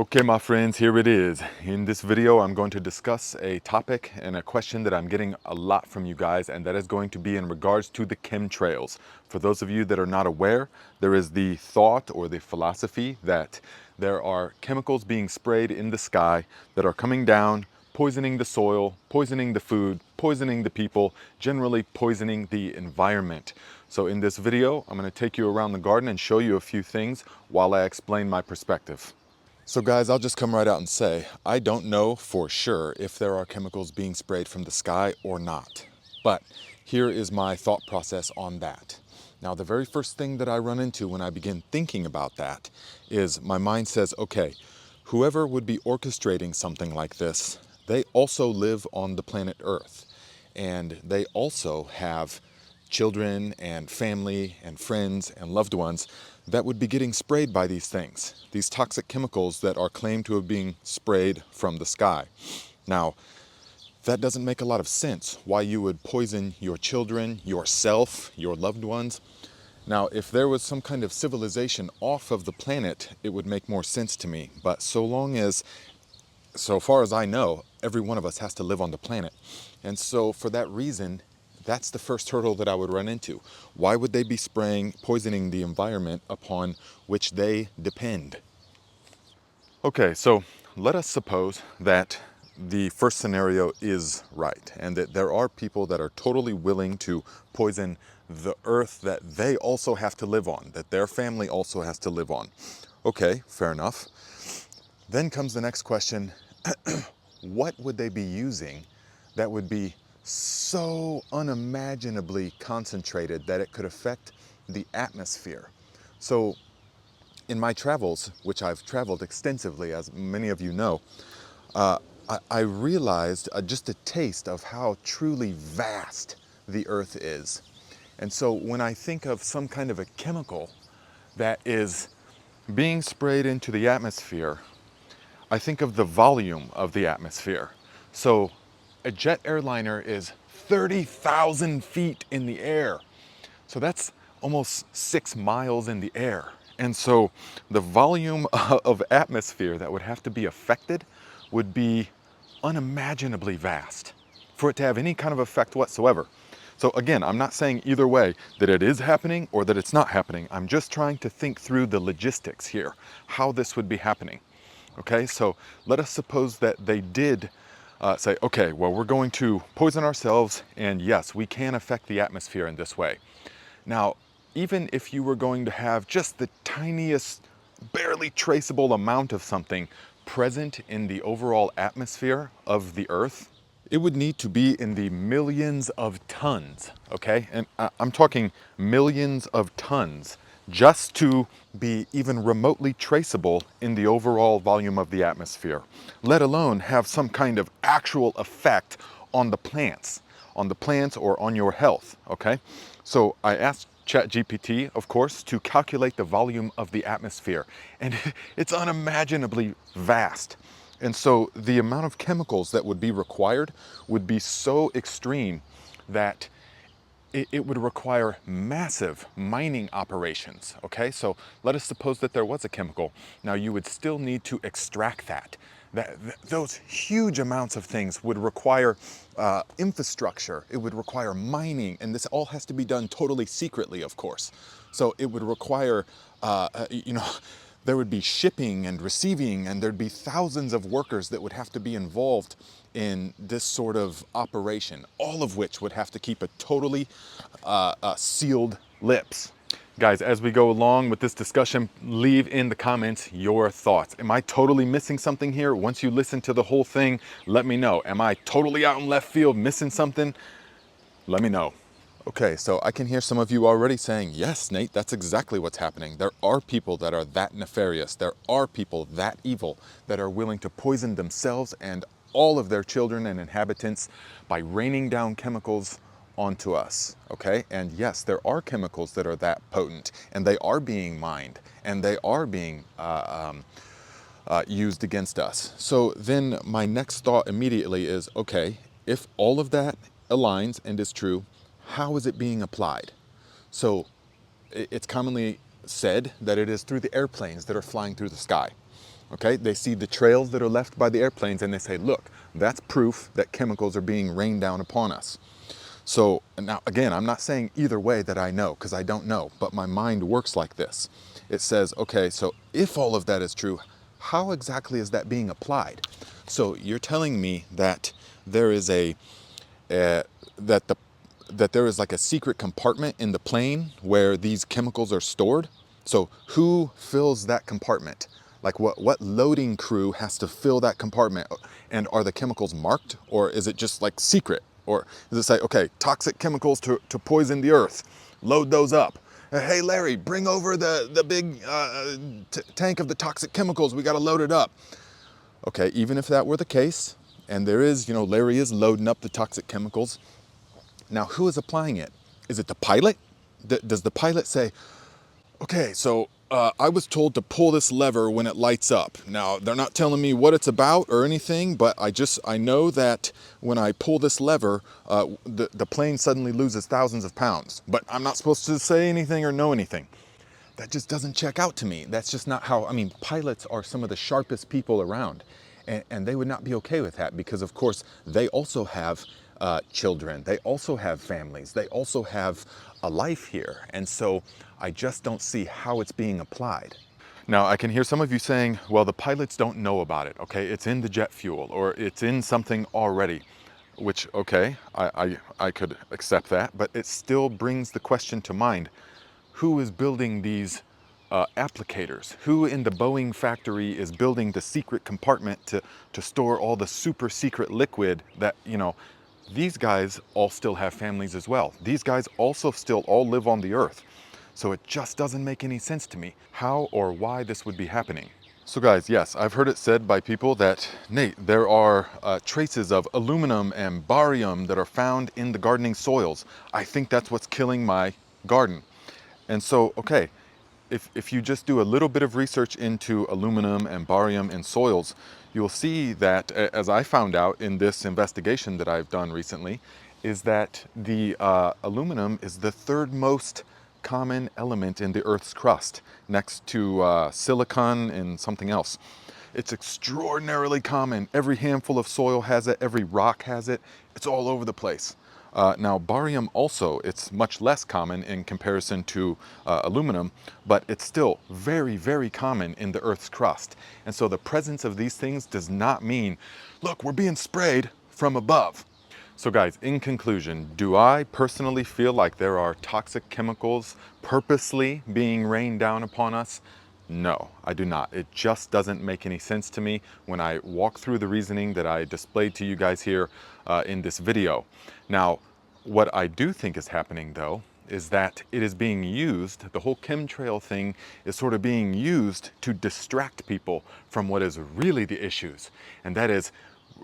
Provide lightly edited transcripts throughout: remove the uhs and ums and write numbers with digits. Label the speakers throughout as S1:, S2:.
S1: Okay, my friends, here it is. In this video, I'm going to discuss a topic and a question that I'm getting a lot from you guys, and that is going to be in regards to the chemtrails. For those of you that are not aware, there is the thought or the philosophy that there are chemicals being sprayed in the sky that are coming down, poisoning the soil, poisoning the food, poisoning the people, generally poisoning the environment. So in this video, I'm going to take you around the garden and show you a few things while I explain my perspective. So guys, I'll just come right out and say, I don't know for sure if there are chemicals being sprayed from the sky or not. But here is my thought process on that. Now, the very first thing that I run into when I begin thinking about that is my mind says, okay, whoever would be orchestrating something like this, they also live on the planet Earth. And they also have children and family and friends and loved ones that would be getting sprayed by these things, these toxic chemicals that are claimed to have been sprayed from the sky. Now, that doesn't make a lot of sense why you would poison your children, yourself, your loved ones. Now, if there was some kind of civilization off of the planet, it would make more sense to me. But so far as I know, every one of us has to live on the planet. And so for that reason, that's the first hurdle that I would run into. Why would they be poisoning the environment upon which they depend? Okay, so let us suppose that the first scenario is right and that there are people that are totally willing to poison the earth that they also have to live on, that their family also has to live on. Okay, fair enough. Then comes the next question, what would they be using that would be so unimaginably concentrated that it could affect the atmosphere? So in my travels, which I've traveled extensively, as many of you know, I realized just a taste of how truly vast the earth is. And so when I think of some kind of a chemical that is being sprayed into the atmosphere, I think of the volume of the atmosphere. So a jet airliner is 30,000 feet in the air. So that's almost 6 miles in the air. And so the volume of atmosphere that would have to be affected would be unimaginably vast for it to have any kind of effect whatsoever. So again, I'm not saying either way that it is happening or that it's not happening. I'm just trying to think through the logistics here, how this would be happening. Okay, so let us suppose that they did say, okay, well, we're going to poison ourselves, and yes, we can affect the atmosphere in this way. Now, even if you were going to have just the tiniest, barely traceable amount of something present in the overall atmosphere of the Earth, it would need to be in the millions of tons, okay? And I'm talking millions of tons just to be even remotely traceable in the overall volume of the atmosphere, let alone have some kind of actual effect on the plants or on your health, okay? So I asked ChatGPT, of course, to calculate the volume of the atmosphere, and it's unimaginably vast. And so the amount of chemicals that would be required would be so extreme that it would require massive mining operations, okay? So let us suppose that there was a chemical. Now you would still need to extract that. Those huge amounts of things would require infrastructure. It would require mining, and this all has to be done totally secretly, of course. So it would require, there would be shipping and receiving, and there'd be thousands of workers that would have to be involved in this sort of operation, all of which would have to keep a totally sealed lips. Guys, as we go along with this discussion, leave in the comments your thoughts. Am I totally missing something here? Once you listen to the whole thing, let me know. Am I totally out in left field missing something? Let me know. Okay, so I can hear some of you already saying, yes, Nate, that's exactly what's happening. There are people that are that nefarious. There are people that evil that are willing to poison themselves and all of their children and inhabitants by raining down chemicals onto us, okay? And yes, there are chemicals that are that potent, and they are being mined, and they are being used against us. So then my next thought immediately is, okay, if all of that aligns and is true, how is it being applied? So it's commonly said that it is through the airplanes that are flying through the sky. Okay, they see the trails that are left by the airplanes and they say, look, that's proof that chemicals are being rained down upon us. So now, again, I'm not saying either way that I know, because I don't know, but my mind works like this. It says, okay, so if all of that is true, how exactly is that being applied? So you're telling me that there is that there is like a secret compartment in the plane where these chemicals are stored. So who fills that compartment? Like what loading crew has to fill that compartment? And are the chemicals marked, or is it just like secret? Or does it say, okay, toxic chemicals to poison the earth, load those up? Hey Larry, bring over the big tank of the toxic chemicals, we gotta load it up. Okay, even if that were the case, and there is, Larry is loading up the toxic chemicals, now who is applying it? Is it the pilot? Does the pilot say, okay, so I was told to pull this lever when it lights up. Now, they're not telling me what it's about or anything, but I know that when I pull this lever, the plane suddenly loses thousands of pounds. But I'm not supposed to say anything or know anything. That just doesn't check out to me. That's just not how, pilots are some of the sharpest people around. And they would not be okay with that because, of course, they also have children. They also have families. They also have a life here. And so I just don't see how it's being applied. Now, I can hear some of you saying, well, the pilots don't know about it, okay? It's in the jet fuel or it's in something already, which, okay, I could accept that, but it still brings the question to mind. Who is building these applicators? Who in the Boeing factory is building the secret compartment to store all the super secret liquid that, these guys all still have families as well. These guys also still all live on the earth. So it just doesn't make any sense to me how or why this would be happening. So guys, yes, I've heard it said by people that, Nate, there are traces of aluminum and barium that are found in the gardening soils. I think that's what's killing my garden. And so, okay, if you just do a little bit of research into aluminum and barium in soils, you'll see that, as I found out in this investigation that I've done recently, is that the aluminum is the third most common element in the Earth's crust, next to silicon and something else. It's extraordinarily common. Every handful of soil has it, every rock has it, it's all over the place. Now, barium also, it's much less common in comparison to aluminum, but it's still very, very common in the Earth's crust. And so the presence of these things does not mean, look, we're being sprayed from above. So guys, in conclusion, do I personally feel like there are toxic chemicals purposely being rained down upon us? No, I do not. It just doesn't make any sense to me when I walk through the reasoning that I displayed to you guys here in this video. Now, what I do think is happening though, is that it is being used, the whole chemtrail thing is sort of being used to distract people from what is really the issues. And that is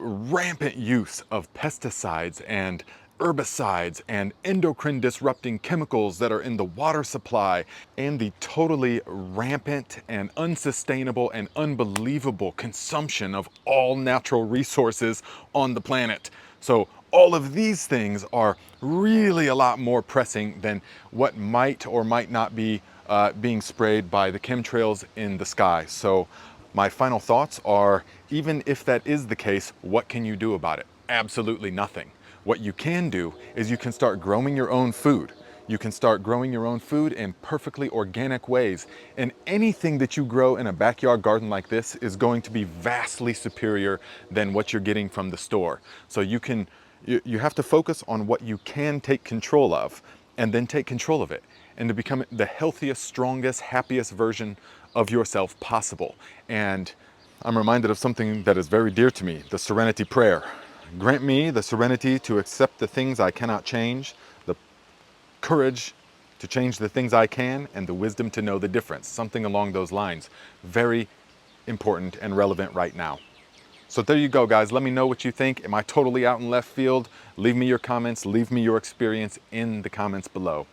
S1: rampant use of pesticides and herbicides and endocrine disrupting chemicals that are in the water supply, and the totally rampant and unsustainable and unbelievable consumption of all natural resources on the planet. So all of these things are really a lot more pressing than what might or might not be being sprayed by the chemtrails in the sky. So my final thoughts are, even if that is the case, what can you do about it? Absolutely nothing. What you can do is you can start growing your own food. You can start growing your own food in perfectly organic ways. And anything that you grow in a backyard garden like this is going to be vastly superior than what you're getting from the store. So you have to focus on what you can take control of, and then take control of it, and to become the healthiest, strongest, happiest version of yourself possible. And I'm reminded of something that is very dear to me, the Serenity Prayer. Grant me the serenity to accept the things I cannot change, the courage to change the things I can, and the wisdom to know the difference. Something along those lines. Very important and relevant right now. So there you go, guys. Let me know what you think. Am I totally out in left field? Leave me your comments. Leave me your experience in the comments below.